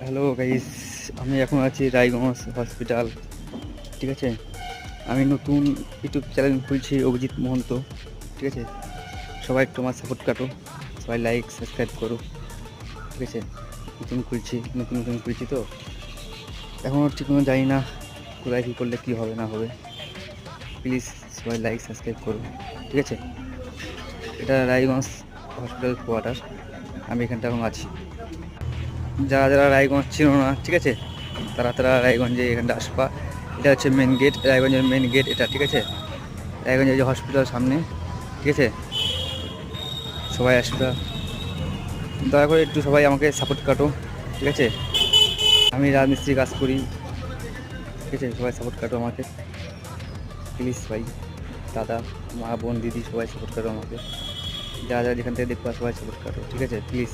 Hello guys, আমি এখন আছি রায়গঞ্জ হসপিটাল। ঠিক আছে, আমি নতুন ইউটিউব চ্যানেল খুলছি, অভিজিৎ মহন্ত। ঠিক আছে, সবাই একটু আমার সাপোর্ট কাটো, সবাই লাইক সাবস্ক্রাইব করো। ঠিক আছে, নতুন খুলছি তো এখনও ঠিক মতো জানি না কোথায় কী করলে কী হবে না হবে। প্লিজ সবাই লাইক সাবস্ক্রাইব করো। ঠিক আছে, এটা রায়গঞ্জ হসপিটাল কোয়ার্টার, আমি এখানটা এখন আছি। যারা যারা রায়গঞ্জ ছিল না, ঠিক আছে, তারা রায়গঞ্জে এখানটা আসবা। এটা হচ্ছে মেন গেট, রায়গঞ্জের মেন গেট এটা। ঠিক আছে, রায়গঞ্জের যে হসপিটাল সামনে। ঠিক আছে, সবাই আসবা, দয়া করে একটু সবাই আমাকে সাপোর্ট কাটো। ঠিক আছে, আমি রাজমিস্ত্রি কাজ করি। ঠিক আছে, সবাই সাপোর্ট কাটো আমাকে প্লিজ ভাই, দাদা, মা, বোন, দিদি, সবাই সাপোর্ট কাটো আমাকে। যারা যারা যেখান থেকে দেখবা সবাই সাপোর্ট কাটো। ঠিক আছে প্লিজ।